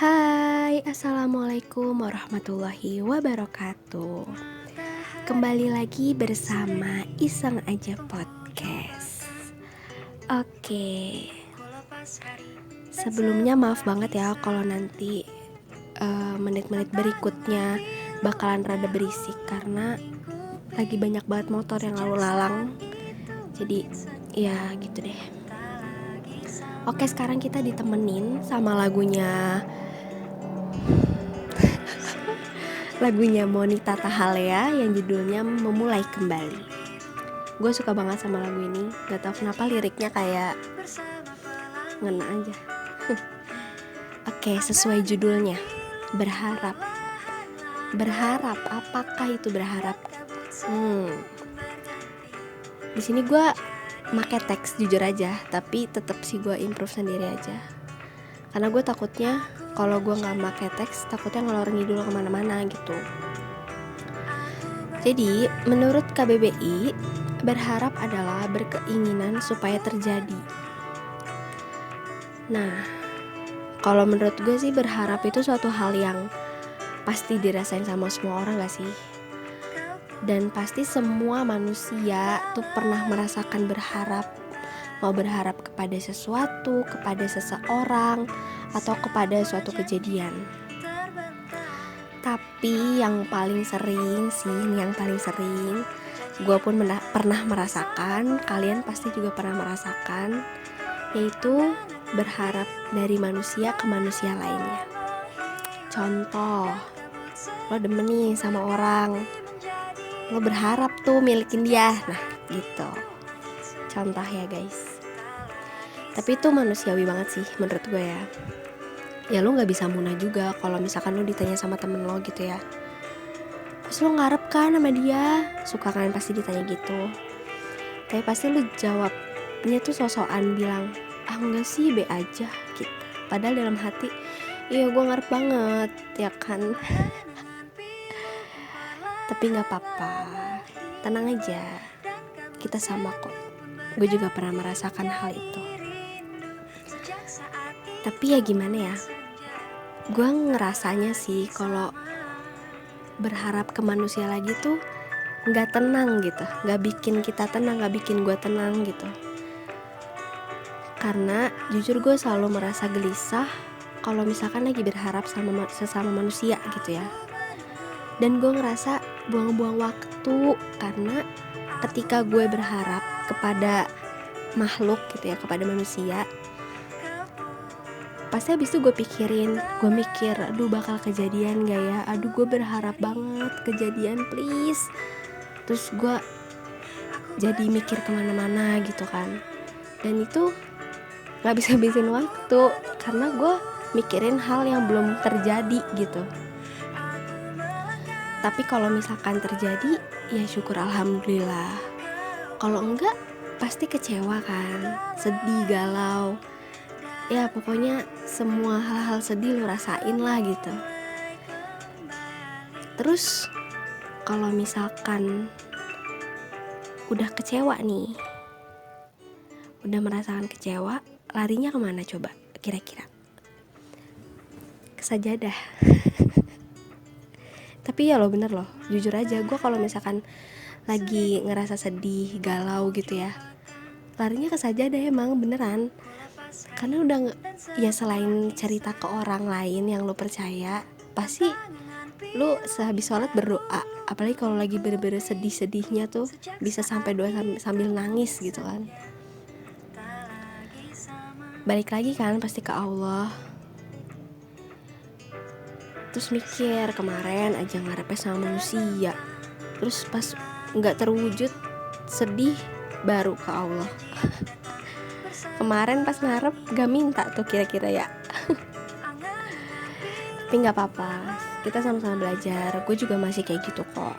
Hai, assalamualaikum warahmatullahi wabarakatuh. Kembali lagi bersama Iseng Aja Podcast. Oke, sebelumnya maaf banget ya kalau nanti menit-menit berikutnya bakalan rada berisik karena lagi banyak banget motor yang lalu lalang. Jadi ya gitu deh. Oke, sekarang kita ditemenin sama lagunya Monita Tahalea yang judulnya Memulai Kembali. Gue suka banget sama lagu ini, gak tau kenapa liriknya kayak ngena aja. Oke, sesuai judulnya, berharap. Berharap, apakah itu berharap? Di sini gue make teks jujur aja, tapi tetap sih gue improve sendiri aja. Karena gue takutnya kalau gue nggak make teks, takutnya ngalor ngidul kemana-mana gitu. Jadi, menurut KBBI, berharap adalah berkeinginan supaya terjadi. Nah, kalau menurut gue sih berharap itu suatu hal yang pasti dirasain sama semua orang gak sih? Dan pasti semua manusia tuh pernah merasakan berharap. Mau berharap kepada sesuatu, kepada seseorang, atau kepada suatu kejadian. Tapi yang paling sering gue pun pernah merasakan, kalian pasti juga pernah merasakan, yaitu berharap dari manusia ke manusia lainnya. Contoh, lo demen nih sama orang, lo berharap tuh milikin dia, nah gitu. Contoh ya guys. Tapi itu manusiawi banget sih menurut gue ya. Ya lo gak bisa munah juga kalau misalkan lo ditanya sama temen lo gitu ya, terus lo ngarep kan sama dia, suka kan pasti ditanya gitu. Tapi pasti lo jawabnya tuh sosokan bilang, enggak sih, be aja gitu. Padahal dalam hati, iya gue ngarep banget ya kan. Tapi gak apa-apa, tenang aja, kita sama kok. Gue juga pernah merasakan hal itu. Tapi ya gimana ya, gue ngerasanya sih kalau berharap ke manusia lagi tuh gak tenang gitu, gak bikin kita tenang, gak bikin gue tenang gitu. Karena jujur gue selalu merasa gelisah kalau misalkan lagi berharap sama sesama manusia gitu ya. Dan gue ngerasa buang-buang waktu, karena ketika gue berharap kepada makhluk gitu ya, kepada manusia, pasti habis itu gue mikir, aduh bakal kejadian gak ya, aduh gue berharap banget kejadian please. Terus gue jadi mikir kemana-mana gitu kan. Dan itu gak bisa habisin waktu, karena gue mikirin hal yang belum terjadi gitu. Tapi kalau misalkan terjadi, ya syukur alhamdulillah. Kalau enggak, pasti kecewa kan, sedih, galau. Ya pokoknya semua hal-hal sedih lu rasain lah gitu. Terus kalau misalkan udah kecewa nih, udah merasakan kecewa, larinya kemana coba kira-kira? Ke sajadah. Tapi ya lo bener loh, jujur aja gue kalau misalkan lagi ngerasa sedih, galau gitu ya, larinya ke sajadah emang beneran. Karena udah ya selain cerita ke orang lain yang lo percaya, pasti lo sehabis sholat berdoa. Apalagi kalau lagi bener-bener sedih-sedihnya tuh bisa sampai doa sambil nangis gitu kan. Balik lagi kan pasti ke Allah. Terus mikir, kemarin aja ngarepnya sama manusia, terus pas gak terwujud sedih, baru ke Allah. Kemarin pas ngarep gak minta tuh kira-kira ya. Tapi gak apa-apa, kita sama-sama belajar. Gue juga masih kayak gitu kok.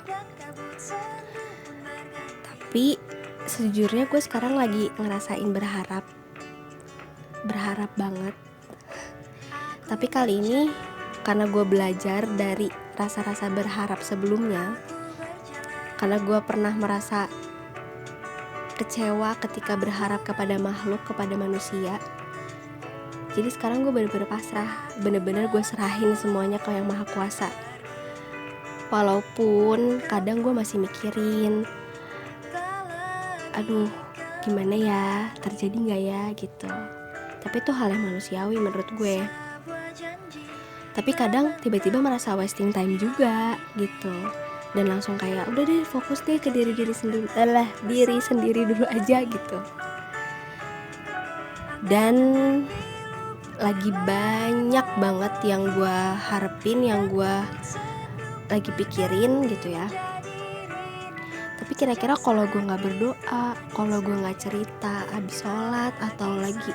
Tapi sejujurnya gue sekarang lagi ngerasain berharap banget. Tapi kali ini karena gue belajar dari rasa-rasa berharap sebelumnya, karena gue pernah merasa kecewa ketika berharap kepada makhluk, kepada manusia. Jadi sekarang gue bener-bener pasrah, bener-bener gue serahin semuanya ke Yang Maha Kuasa. Walaupun kadang gue masih mikirin, aduh gimana ya, terjadi gak ya gitu. Tapi itu hal yang manusiawi menurut gue. Tapi kadang tiba-tiba merasa wasting time juga gitu. Dan langsung kayak udah deh fokus deh ke diri sendiri dulu aja gitu. Dan lagi banyak banget yang gue harapin, yang gue lagi pikirin gitu ya. Tapi kira-kira kalau gue gak berdoa, kalau gue gak cerita abis sholat, atau lagi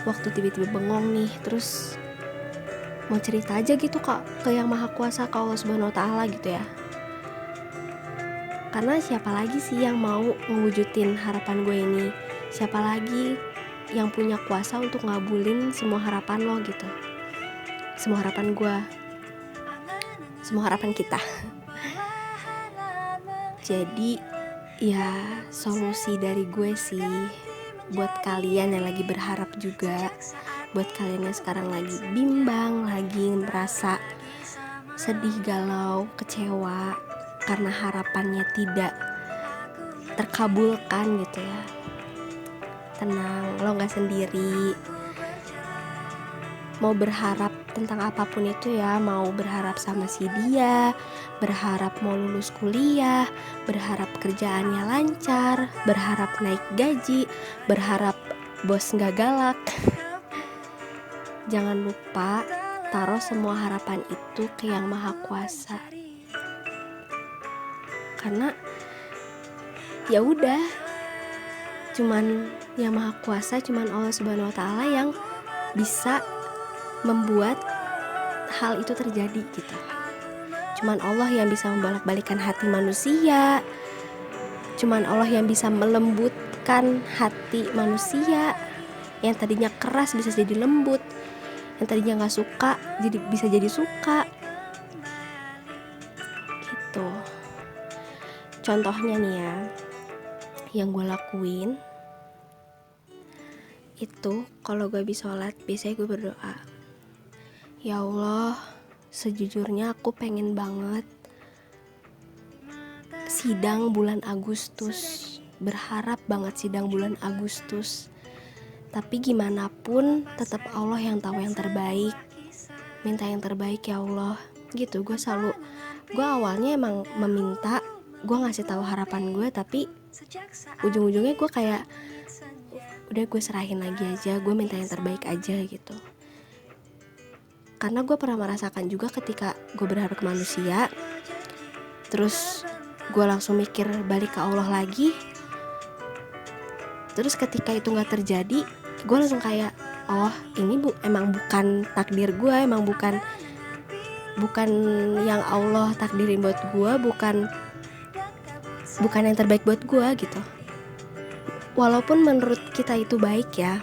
waktu tiba-tiba bengong nih, terus mau cerita aja gitu kak ke Yang Maha Kuasa, ke Allah Subhanahu Wa Taala gitu ya. Karena siapa lagi sih yang mau ngewujudin harapan gue ini? Siapa lagi yang punya kuasa untuk ngabulin semua harapan lo gitu, semua harapan gue, semua harapan kita. Jadi ya solusi dari gue sih buat kalian yang lagi berharap juga, buat kalian yang sekarang lagi bimbang, lagi merasa sedih, galau, kecewa karena harapannya tidak terkabulkan gitu ya. Tenang, lo gak sendiri. Mau berharap tentang apapun itu ya, mau berharap sama si dia, berharap mau lulus kuliah, berharap kerjaannya lancar, berharap naik gaji, berharap bos gak galak. Jangan lupa taruh semua harapan itu ke Yang Maha Kuasa. Karena ya udah, cuman Yang Maha Kuasa, cuman Allah Subhanahu Wa Taala yang bisa membuat hal itu terjadi gitu. Cuman Allah yang bisa membolak-balikan hati manusia, cuman Allah yang bisa melembutkan hati manusia. Yang tadinya keras bisa jadi lembut, yang tadinya gak suka jadi bisa jadi suka gitu. Contohnya nih ya, yang gue lakuin itu kalau gue habis sholat, biasanya gue berdoa, ya Allah, sejujurnya aku pengen banget sidang bulan Agustus, berharap banget sidang bulan Agustus. Tapi gimana pun tetap Allah yang tahu yang terbaik. Minta yang terbaik ya Allah. Gitu, gue awalnya emang meminta, gue ngasih tahu harapan gue, tapi ujung-ujungnya gue kayak udah gue serahin lagi aja, gue minta yang terbaik aja gitu. Karena gue pernah merasakan juga ketika gue berharap ke manusia, terus gue langsung mikir balik ke Allah lagi. Terus ketika itu gak terjadi, gue langsung kayak, oh ini emang bukan takdir gue, emang bukan yang Allah takdirin buat gue, bukan yang terbaik buat gue gitu. Walaupun menurut kita itu baik ya,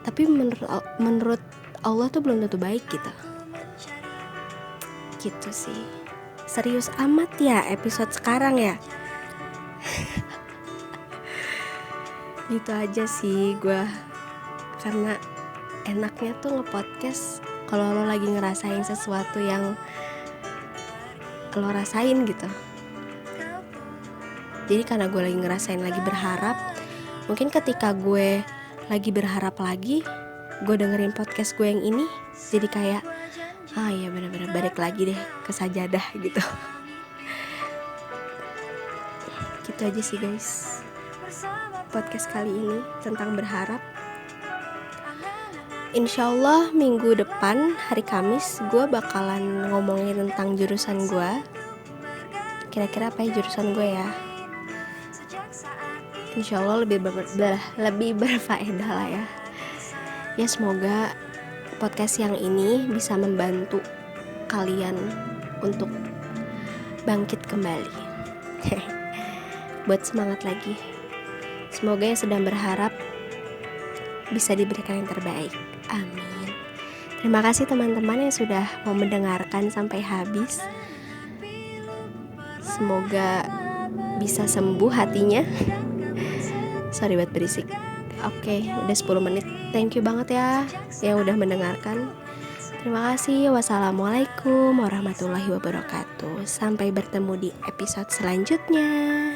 tapi menurut Allah tuh belum tentu baik gitu. Gitu sih. Serius amat ya episode sekarang ya. Gitu aja sih gue. Karena enaknya tuh nge-podcast kalau lo lagi ngerasain sesuatu yang lo rasain gitu. Jadi karena gue lagi ngerasain lagi berharap, mungkin ketika gue lagi berharap lagi, gue dengerin podcast gue yang ini, jadi kayak ya benar-benar balik lagi deh ke sajadah gitu. Gitu aja sih guys, podcast kali ini tentang berharap. Insyaallah minggu depan hari Kamis gue bakalan ngomongin tentang jurusan gue. Kira-kira apa ya jurusan gue ya? Insyaallah lebih berfaedah lah ya. Ya semoga podcast yang ini bisa membantu kalian untuk bangkit kembali. Buat semangat lagi. Semoga yang sedang berharap bisa diberikan yang terbaik. Amin. Terima kasih teman-teman yang sudah mau mendengarkan sampai habis. Semoga bisa sembuh hatinya. Sorry buat berisik. Oke, udah 10 menit. Thank you banget ya yang udah mendengarkan. Terima kasih. Wassalamualaikum warahmatullahi wabarakatuh. Sampai bertemu di episode selanjutnya.